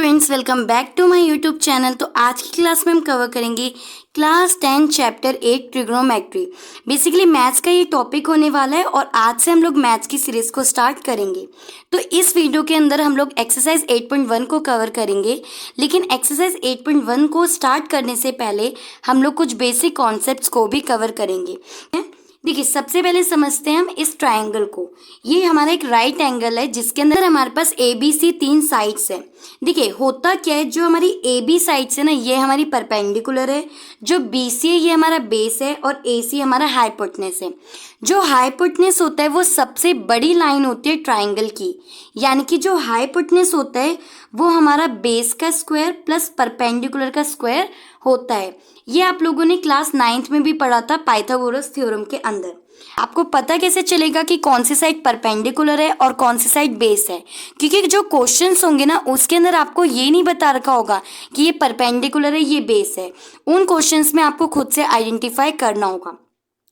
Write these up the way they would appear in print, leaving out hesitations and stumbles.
Students, welcome back to my YouTube channel. तो आज की क्लास में हम कवर करेंगे class 10 chapter 8 trigonometry. Basically maths का ये टॉपिक होने वाला है और आज से हम लोग मैथ्स की सीरीज को स्टार्ट करेंगे। तो इस वीडियो के अंदर हम लोग एक्सरसाइज 8.1 को कवर करेंगे, लेकिन एक्सरसाइज 8.1 को स्टार्ट करने से पहले हम लोग कुछ बेसिक कॉन्सेप्ट्स को भी कवर करेंगे। देखिए, सबसे पहले समझते हैं हम इस ट्रायंगल को। ये हमारा एक राइट एंगल है जिसके अंदर हमारे पास ए बी सी 3 साइड्स है। देखिए होता क्या है, जो हमारी ए बी साइड्स है ना, ये हमारी परपेंडिकुलर है। जो बी सी है ये हमारा बेस है और ए सी हमारा हाइपोटेनस है। जो हाइपोटेनस होता है वो सबसे बड़ी लाइन होती है ट्राइंगल की, यानी कि जो हाइपोटेनस होता है वो हमारा बेस का स्क्वायर प्लस परपेंडिकुलर का स्क्वायर होता है। ये आप लोगों ने क्लास 9th में भी पढ़ा था पाइथागोरस थ्योरम के अंदर। आपको पता कैसे चलेगा कि कौन सी साइड परपेंडिकुलर है और कौन सी साइड बेस है? क्योंकि जो क्वेश्चंस होंगे ना उसके अंदर आपको ये नहीं बता रखा होगा कि ये परपेंडिकुलर है ये बेस है। उन क्वेश्चंस में आपको खुद से आइडेंटिफाई करना होगा।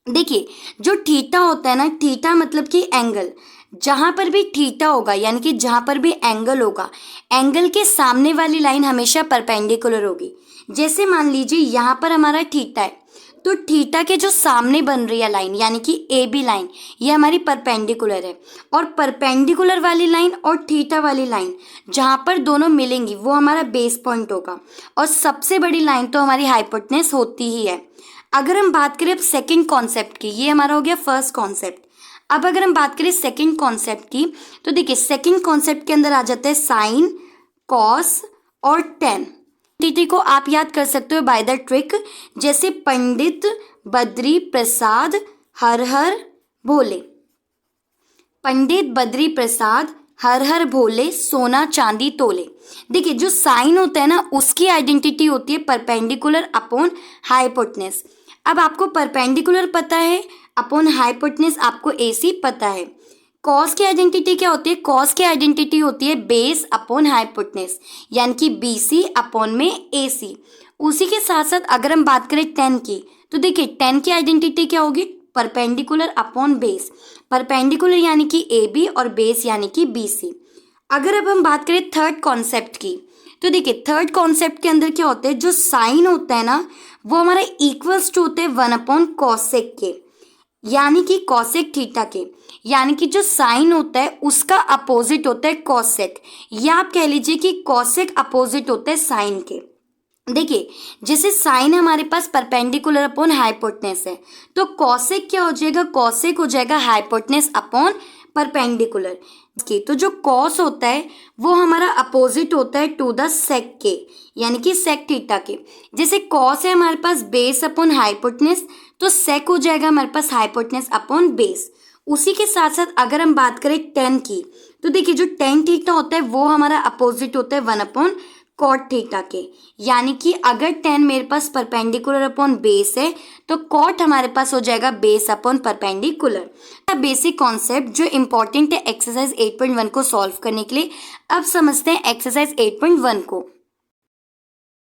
देखिए, जो थीटा होता है ना, थीटा मतलब कि एंगल। जहां पर भी थीटा होगा यानी कि जहां पर भी एंगल होगा, एंगल के सामने वाली लाइन हमेशा परपेंडिकुलर होगी। जैसे मान लीजिए यहाँ पर हमारा थीटा है, तो थीटा के जो सामने बन रही है लाइन यानी कि ए बी लाइन, ये हमारी परपेंडिकुलर है। और परपेंडिकुलर वाली लाइन और थीटा वाली लाइन जहाँ पर दोनों मिलेंगी वो हमारा बेस पॉइंट होगा। और सबसे बड़ी लाइन तो हमारी हाइपोटेनस होती ही है। अगर हम बात करें अब सेकेंड कॉन्सेप्ट की, ये हमारा हो गया फर्स्ट कॉन्सेप्ट। अब अगर हम बात करें सेकेंड कॉन्सेप्ट की, तो देखिए सेकेंड कॉन्सेप्ट के अंदर आ जाता है साइन, कॉस और टेन। टीटी को आप याद कर सकते हो बाय द ट्रिक, जैसे पंडित बद्री प्रसाद हर हर भोले। पंडित बद्री प्रसाद हर हर भोले सोना चांदी तोले। देखिए, जो साइन होता है ना उसकी आइडेंटिटी होती है परपेंडिकुलर अपॉन हाइपोटेनस। अब आपको परपेंडिकुलर पता है, अपॉन हाइपोटेनस आपको एसी पता है। कॉस की आइडेंटिटी क्या होती है? कॉस की आइडेंटिटी होती है बेस अपॉन हाइपोटेनस, यानी कि बीसी अपॉन में एसी। उसी के साथ साथ अगर हम बात करें टेन की, तो देखिए टेन की आइडेंटिटी क्या होगी? Perpendicular upon base. परपेंडिकुलर यानी कि ए बी और बेस यानी कि बी सी। अगर अब हम बात करें थर्ड कॉन्सेप्ट की, तो देखिए थर्ड कॉन्सेप्ट के अंदर क्या होता है, जो साइन होता है ना वो हमारा इक्वल्स टू होते हैं 1 अपॉन कॉसेक के, यानी कि कॉसेक थीटा के। यानी कि जो साइन होता है उसका अपोजिट होता है कॉसेक, या आप कह लीजिए कि कॉसेक अपोजिट होता है साइन के। देखिए, जैसे साइन हमारे पास परपेंडिकुलर अपॉन हाइपोटेनस है, तो कॉसेक क्या हो जाएगा? कॉसेक हो जाएगा हाइपोटेनस अपॉन परपेंडिकुलर की। तो जो कॉस होता है वो हमारा अपोजिट होता है टू द सेक के, यानी कि सेक थीटा के। जैसे कॉस है हमारे पास बेस अपॉन हाइपोटेनस, तो सेक हो जाएगा हमारे पास हाइपोटेनस अपॉन बेस। उसी के साथ साथ अगर हम बात करें टेन की, तो देखिए जो टेन थीटा होता है वो हमारा अपोजिट होता है 1 अपॉन कॉट थीटा के। यानी कि अगर टेन मेरे पास परपेंडिकुलर अपॉन बेस है तो कॉट हमारे पास हो जाएगा base upon perpendicular. Basic concept जो इंपॉर्टेंट है एक्सरसाइज 8.1 को सॉल्व करने के लिए। अब समझते हैं एक्सरसाइज 8.1 को।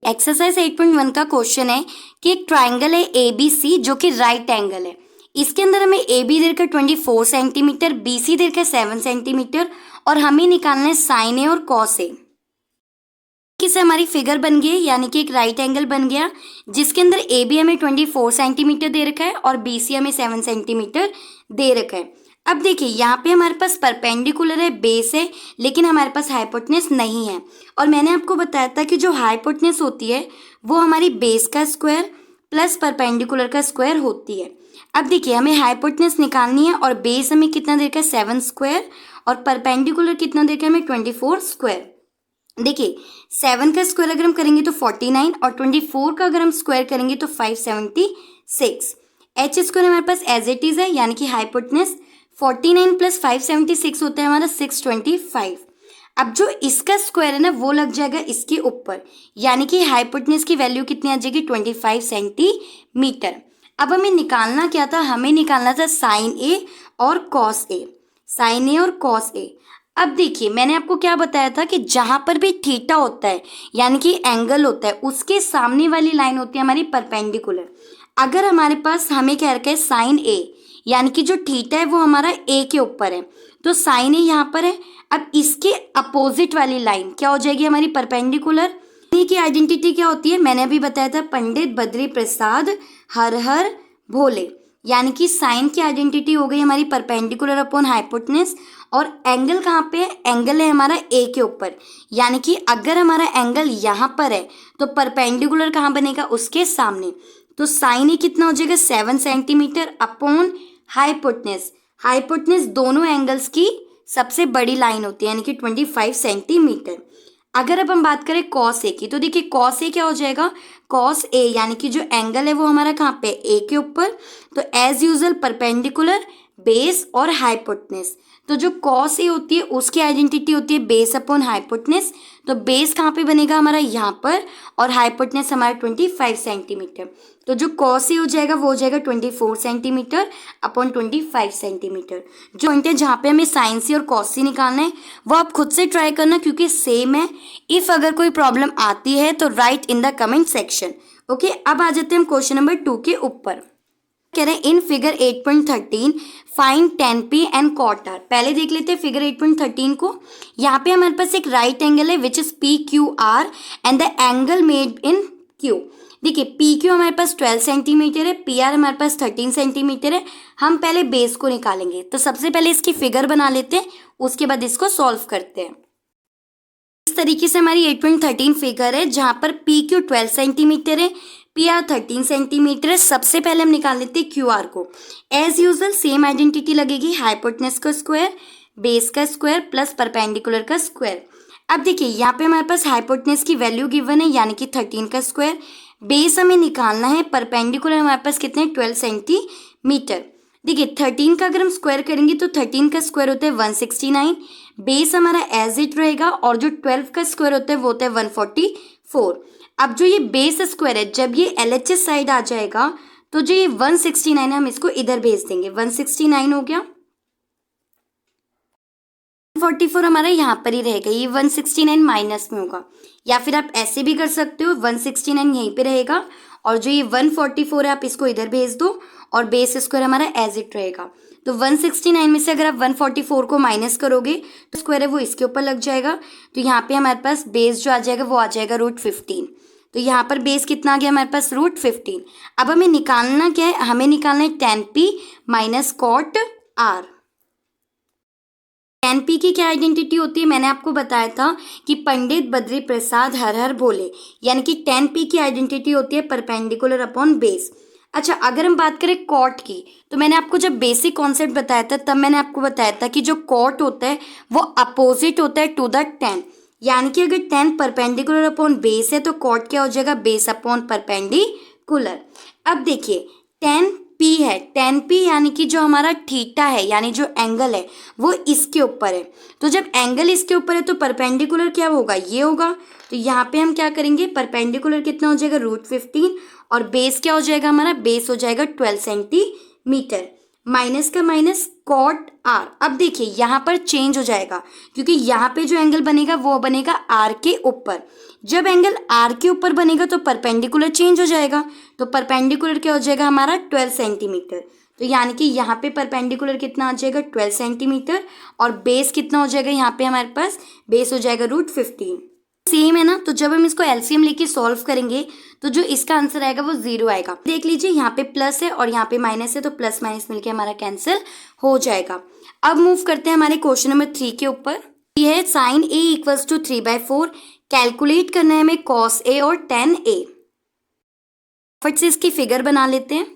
एक्सरसाइज 8.1 का क्वेश्चन है कि एक ट्राइंगल है ए बी सी जो कि राइट एंगल है। इसके अंदर हमें ए बी दे रखा 24 सेंटीमीटर, बी सी दे रखा 7 सेंटीमीटर और हमें निकालना है साइन ए और कॉस ए। किससे हमारी फिगर बन गई, यानी कि एक राइट एंगल बन गया जिसके अंदर ए बी हमें 24 सेंटीमीटर दे रखा है और बी सी हमें 7 सेंटीमीटर दे रखा है। अब देखिए यहाँ पे हमारे पास परपेंडिकुलर है, बेस है, लेकिन हमारे पास हाइपोटेनस नहीं है। और मैंने आपको बताया था कि जो हाइपोटेनस होती है वो हमारी बेस का स्क्वायर प्लस परपेंडिकुलर का स्क्वायर होती है। अब देखिए हमें हाइपोटेनस निकालनी है और बेस हमें कितना दे रखा है 7 स्क्वायर और परपेंडिकुलर कितना दे रखा है हमें 24 स्क्वायर। देखिए 7 का स्क्वायर अगर हम करेंगे तो 49 और 24 का अगर हम स्क्वायर करेंगे तो 576। एच स्क्वायर हमारे पास एज इट इज है, यानी कि हाइपोटेनस 49 प्लस 576 होता है हमारा 625। अब जो इसका स्क्वायर है ना वो लग जाएगा इसके ऊपर, यानी कि हाइपोटेनस की वैल्यू कितनी आ जाएगी 25 सेंटीमीटर। अब हमें निकालना क्या था? हमें निकालना था साइन ए और कॉस ए। साइन ए और कॉस ए। अब देखिए मैंने आपको क्या बताया था कि जहां पर भी थीटा होता है यानी कि एंगल होता है उसके सामने वाली लाइन होती है हमारी परपेंडिकुलर। अगर हमारे पास हमें क्या रखा है साइन ए, यानी कि जो थीटा है वो हमारा ए के ऊपर है, तो साइन ए यहाँ पर है। अब इसके अपोजिट वाली लाइन क्या हो जाएगी हमारी परपेंडिकुलर। की आइडेंटिटी क्या होती है, मैंने अभी बताया था, पंडित बद्री प्रसाद हर हर भोले, यानी कि साइन की आइडेंटिटी हो गई हमारी परपेंडिकुलर अपॉन हाइपोटेन्यूज। और एंगल कहाँ पे है, एंगल है हमारा ए के ऊपर, यानी कि अगर हमारा एंगल यहाँ पर है तो परपेंडिकुलर कहाँ बनेगा, उसके सामने। तो साइन ए कितना हो जाएगा 7 सेंटीमीटर अपॉन हाइपोटेन्यूज। हाइपोटेन्यूज दोनों एंगल्स की सबसे बड़ी लाइन होती है, यानी कि 25 सेंटीमीटर। अगर अब हम बात करें कॉस ए की, तो देखिए कॉस ए क्या हो जाएगा, कॉस ए यानी कि जो एंगल है वो हमारा कहाँ पे, ए के ऊपर। तो एज यूजुअल परपेंडिकुलर, बेस और हाइपोटेन्यूज। तो जो कॉस ए होती है उसकी आइडेंटिटी होती है बेस अपॉन हाइपोटेन्यूज। तो बेस कहाँ पे बनेगा हमारा, यहाँ पर, और हाइपोटेन्यूज हमारा 25 सेंटीमीटर। तो जो कॉस ए हो जाएगा वो हो जाएगा 24 सेंटीमीटर अपॉन 25 सेंटीमीटर। जो पॉइंट है जहाँ पे हमें साइन सी और कॉस सी निकालना है वो आप खुद से ट्राई करना, क्योंकि सेम है। इफ अगर कोई प्रॉब्लम आती है तो right in the comment section. Okay, अब आ जाते हैं हम क्वेश्चन नंबर 2 के ऊपर। कह रहे हैं in figure 8.13 find tan P and cot R। पहले देख लेते हैं फिगर 8.13 को। यहाँ पे हमारे पास एक राइट एंगल है which is PQR and the angle made in Q। देखिए PQ हमारे पास 12 सेंटीमीटर है, PR हमारे पास 13 सेंटीमीटर है। हम पहले बेस को निकालेंगे, तो सबसे पहले इसकी फिगर बना लेते हैं, उसके बाद इसको सॉल्व करते हैं। इस तरीके से हमारी 8.13 फिगर है जहाँ पर PQ 12 सेंटीमीटर है, PR 13 सेंटीमीटर है। सबसे पहले हम निकाल लेते हैं QR को। एज यूजुअल सेम आइडेंटिटी लगेगी, हाइपोटेन्यूज का स्क्वायर, बेस का स्क्वायर प्लस परपेंडिकुलर का स्क्वायर। अब देखिए यहाँ पे हमारे पास हाइपोटेन्यूज की वैल्यू गिवन है, यानी कि 13 का स्क्वायर। बेस हमें निकालना है, परपेंडिकुलर हमारे पास कितने 12 सेंटीमीटर। देखिए 13 का अगर हम स्क्वायर करेंगे तो 13 का स्क्वायर होता है 169, बेस हमारा एज इट रहेगा, और जो 12 का स्क्वायर होता है वो होता है 144। अब जो ये बेस स्क्वायर है जब ये LHS साइड आ जाएगा तो जो ये 169 है हम इसको इधर भेज देंगे, 169 हो गया। 144 हमारा यहाँ पर ही रहेगा, ये 169 माइनस में होगा, या फिर आप ऐसे भी कर सकते हो 169 यहीं पे रहेगा और जो ये 144 है आप इसको इधर भेज दो और बेस स्क्वायर हमारा एज इट रहेगा। तो 169 में से अगर आप 144 को माइनस करोगे तो स्क्वायर है वो इसके ऊपर लग जाएगा। तो यहाँ पे हमारे पास बेस जो आ जाएगा वो आ जाएगा √15। तो यहाँ पर बेस कितना आ गया हमारे पास √15। अब हमें निकालना क्या है, हमें निकालना है tan P minus cot R। tan P की क्या आइडेंटिटी होती है, मैंने आपको बताया था कि पंडित बद्री प्रसाद हर हर भोले, यानी कि tan P की आइडेंटिटी होती है परपेंडिकुलर अपॉन बेस। अच्छा, अगर हम बात करें कॉट की, तो मैंने आपको जब बेसिक कॉन्सेप्ट बताया था तब मैंने आपको बताया था कि जो कॉट होता है वो अपोजिट होता है टू द tan, यानी कि अगर tan परपेंडिकुलर अपॉन बेस है तो कॉट क्या हो जाएगा, बेस अपॉन परपेंडिकुलर। अब देखिए tan P है, tan P यानी कि जो हमारा थीटा है, यानी जो एंगल है वो इसके ऊपर है। तो जब एंगल इसके ऊपर है तो परपेंडिकुलर क्या होगा, ये होगा। तो यहाँ पे हम क्या करेंगे, परपेंडिकुलर कितना हो जाएगा √15 और बेस क्या हो जाएगा हमारा, बेस हो जाएगा 12 सेंटीमीटर। माइनस का माइनस cot R। अब देखिए यहाँ पर चेंज हो जाएगा क्योंकि यहाँ पे जो एंगल बनेगा वो बनेगा R के ऊपर। जब एंगल R के ऊपर बनेगा तो परपेंडिकुलर चेंज हो जाएगा, तो परपेंडिकुलर क्या हो जाएगा हमारा 12 सेंटीमीटर। तो यानी कि यहाँ पे परपेंडिकुलर कितना आ जाएगा 12 सेंटीमीटर और बेस कितना हो जाएगा, यहाँ पे हमारे पास बेस हो जाएगा √15। सेम है ना, तो जब हम इसको एलसीएम लेके सॉल्व करेंगे तो जो इसका आंसर आएगा वो 0 आएगा। देख लीजिए यहाँ पे प्लस है और यहाँ पे माइनस है, तो प्लस माइनस मिलके हमारा कैंसिल हो जाएगा। अब मूव करते हैं हमारे क्वेश्चन नंबर 3 के ऊपर। ये है sin A = 3/4। कैलकुलेट करना है हमें cos A और tan A। फट से इसकी फिगर बना लेते हैं।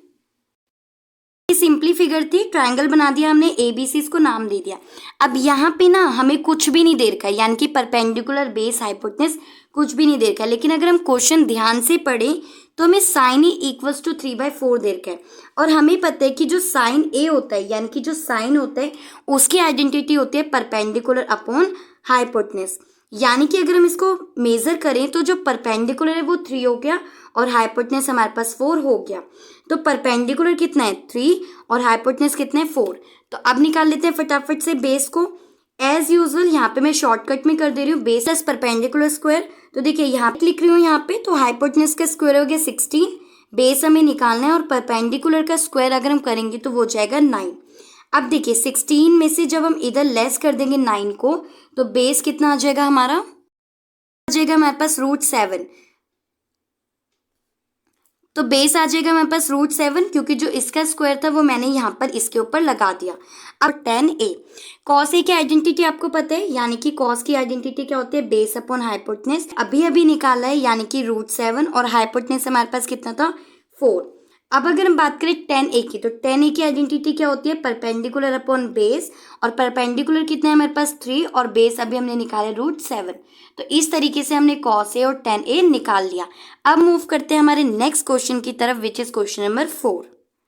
सिंपली फिगर थी, ट्रायंगल बना दिया हमने, ABC इसको नाम दे दिया। अब यहाँ पे ना हमें कुछ भी नहीं दे रखा है, यानी कि परपेंडिकुलर, बेस, हाइपोटेन्यूज कुछ भी नहीं दे रखा है। लेकिन अगर हम क्वेश्चन ध्यान से पढ़ें तो हमें sin A = 3/4 दे रखा है और हमें पता है कि जो sin A होता है, यानी कि जो साइन होता है उसकी आइडेंटिटी होती है परपेंडिकुलर अपॉन हाइपोटेन्यूज। यानी कि अगर हम इसको मेजर करें तो जो परपेंडिकुलर है वो 3 हो गया और हाइपोटेन्यूज हमारे पास 4 हो गया। तो परपेंडिकुलर कितना है 3 और हाइपोटेन्यूज कितना है 4। तो अब निकाल लेते हैं फटाफट से बेस को। एज यूजुअल यहाँ पे मैं शॉर्टकट में कर दे रही हूँ, बेस प्लस परपेंडिकुलर स्क्वायर। तो देखिए यहाँ पे लिख रही हूँ, यहाँ पे तो हाइपोटेन्यूज का स्क्वायर हो गया 16, बेस हमें निकालना है और परपेंडिकुलर का स्क्वायर अगर हम करेंगे तो वो हो जाएगा 9। अब देखिए 16 में से जब हम इधर लेस कर देंगे 9 को तो बेस कितना आ जाएगा हमारा, आ जाएगा हमारे पास √7। तो बेस आ जाएगा हमारे पास √7 क्योंकि जो इसका स्क्वायर था वो मैंने यहाँ पर इसके ऊपर लगा दिया। अब 10a, कॉस ए की आइडेंटिटी आपको पता है, यानी कि कॉस की आइडेंटिटी क्या होती है, बेस अपॉन हाइपोटेन्यूज। अभी अभी निकाला है, यानी कि √7 और हाइपोटेन्यूज हमारे पास कितना था 4। अब अगर हम बात करें 10a की, तो 10a की आइडेंटिटी क्या होती है, परपेंडिकुलर अपॉन बेस, और परपेंडिकुलर कितना है हमारे पास 3 और बेस अभी हमने निकाला √7। तो इस तरीके से हमने cos a और tan a निकाल लिया। अब मूव करते हैं हमारे नेक्स्ट क्वेश्चन की तरफ, which is question number 4।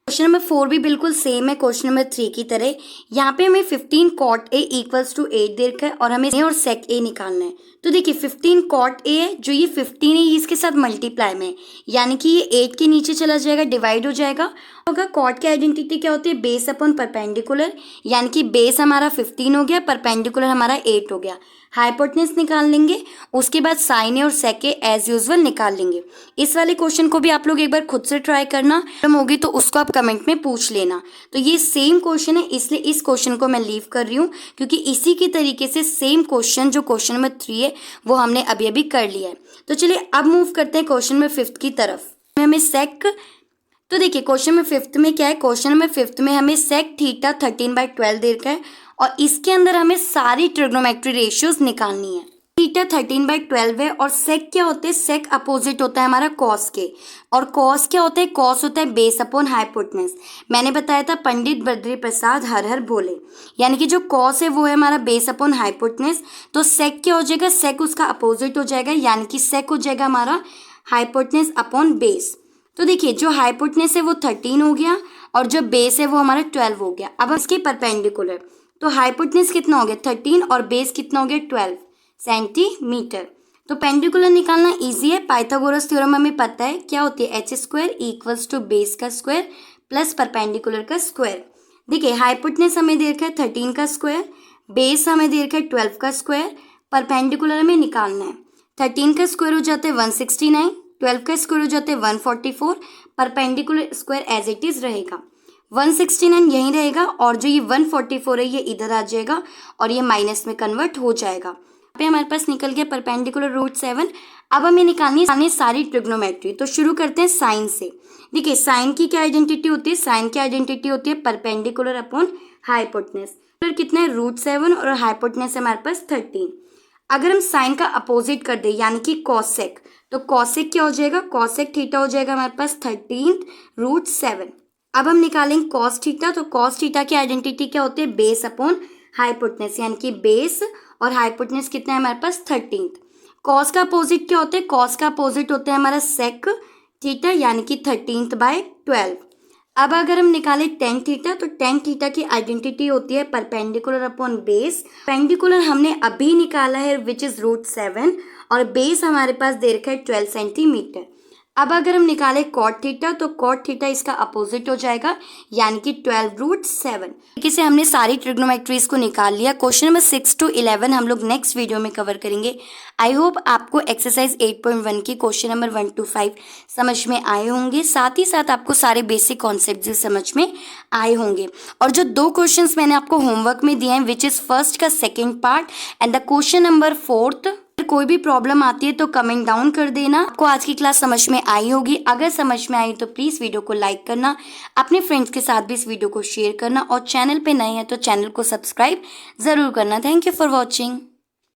Question number 4 भी बिल्कुल सेम है क्वेश्चन नंबर 3 की तरह। यहाँ पे हमें 15 cot a इक्वल्स टू 8 दे रखा है और हमें और sec a निकालना है। तो देखिए 15 cot a है, जो ये 15 है ये इसके साथ मल्टीप्लाई में है, यानी कि ये 8 के नीचे चला जाएगा, डिवाइड हो जाएगा। होगा कॉट की आइडेंटिटी क्या होती है, बेस अपॉन परपेंडिकुलर, यानी कि बेस हमारा 15 हो गया, परपेंडिकुलर हमारा 8 हो गया। हाइपोटेन्यूज निकाल लेंगे, उसके बाद साइन ए और सेक ए एज यूजुअल निकाल लेंगे। इस वाले क्वेश्चन को भी आप लोग एक बार खुद से ट्राई करना, प्रॉब्लम होगी तो उसको आप कमेंट में पूछ लेना। तो ये सेम क्वेश्चन है, इसलिए इस क्वेश्चन को मैं लीव कर रही हूँ, क्योंकि इसी की तरीके से सेम क्वेश्चन जो क्वेश्चन नंबर 3 है वो हमने अभी अभी कर लिया है। तो चलिए अब मूव करते हैं क्वेश्चन नंबर 5 की तरफ। हमें सेक, तो देखिए क्वेश्चन नंबर 5 में क्या है, क्वेश्चन नंबर 5 में हमें सेक थीटा 13/12 दे रखा है और इसके अंदर हमें सारी ट्रिग्नोमेट्री रेशियोज निकालनी है। थीटा 13/12 है और सेक क्या होते हैं, सेक अपोजिट होता है हमारा कॉस के, और कॉस क्या होता है, कॉस होता है बेस अपॉन हाइपोटेन्यूज। मैंने बताया था पंडित बद्री प्रसाद हर हर बोले, यानी कि जो कॉस है वो है हमारा बेस अपॉन हाइपोटेन्यूज। तो सेक क्या हो जाएगा, सेक उसका अपोजिट हो जाएगा, यानी कि सेक हो जाएगा हमारा हाइपोटेन्यूज अपॉन बेस। तो देखिए जो हाइपोटेन्यूज है वो 13 हो गया और जो बेस है वो हमारा 12 हो गया। अब इसके परपेंडिकुलर, तो हाइपोटेन्यूज कितना हो गया 13 और बेस कितना हो गया 12 सेंटीमीटर। तो पेंडिकुलर निकालना इजी है, पाइथागोरस थ्योरम हमें पता है क्या होती है, h² इक्वल्स टू बेस का स्क्वायर प्लस परपेंडिकुलर का स्क्वायर। देखिए हाइपोटेन्यूज हमें दे रखा है 13 का स्क्वायर, बेस हमें दे रखा है 12 का स्क्वायर, परपेंडिकुलर हमें निकालना है। 13 का स्क्वायर हो जाता है 169, 12 का स्क्वायर हो जाता है 144, perpendicular square as it is रहेगा, 169 यहीं रहेगा और जो ये 144 है ये इधर आ जाएगा और ये माइनस में कन्वर्ट हो जाएगा। यहाँ पे हमारे पास निकल गया परपेंडिकुलर √7। अब हमें निकालनी है सारी ट्रिग्नोमेट्री। तो शुरू करते हैं साइन से। देखिए साइन की क्या आइडेंटिटी होती है, साइन की आइडेंटिटी होती है परपेंडिकुलर अपॉन हाइपोटेन्यूज। कितना है √7 और हाइपोटेन्यूज हमारे पास 13। अगर हम साइन का अपोजिट कर दे यानी कि कॉसेक, तो कॉसेक क्या हो जाएगा, कॉसेक थीटा हो जाएगा हमारे पास 13√7। अब हम निकालेंगे कॉस थीटा, तो कॉस थीटा की आइडेंटिटी क्या होती है, बेस अपॉन हाइपोटेन्यूज, यानी कि बेस और हाइपोटेन्यूज कितना है हमारे पास 13। कॉस का अपोजिट क्या होता है, कॉस का अपोजिट होता है हमारा सेक थीटा, यानी कि 13/12। अब अगर हम निकालें टेन थीटा, तो टेन थीटा की आइडेंटिटी होती है परपेंडिकुलर अपॉन बेस। पेंडिकुलर हमने अभी निकाला है विच इज √7 और बेस हमारे पास दे रखा है 12 सेंटीमीटर। अब अगर हम निकालें कॉट थीटा, तो कॉट थीटा इसका अपोजिट हो जाएगा, यानी कि 12√7। तरीके से हमने सारी ट्रिग्नोमेट्रीज को निकाल लिया। क्वेश्चन नंबर 6 to 11 हम लोग नेक्स्ट वीडियो में कवर करेंगे। आई होप आपको एक्सरसाइज 8.1 की क्वेश्चन नंबर 1 to 5 समझ में आए होंगे, साथ ही साथ आपको सारे बेसिक कॉन्सेप्ट भी समझ में आए होंगे। और जो 2 क्वेश्चंस मैंने आपको होमवर्क में दिए हैं विच इज फर्स्ट का second part and the question number 4th, कोई भी प्रॉब्लम आती है तो कमेंट डाउन कर देना। आपको आज की क्लास समझ में आई होगी, अगर समझ में आई तो प्लीज वीडियो को लाइक करना, अपने फ्रेंड्स के साथ भी इस वीडियो को शेयर करना और चैनल पे नए हैं तो चैनल को सब्सक्राइब जरूर करना। Thank you for watching.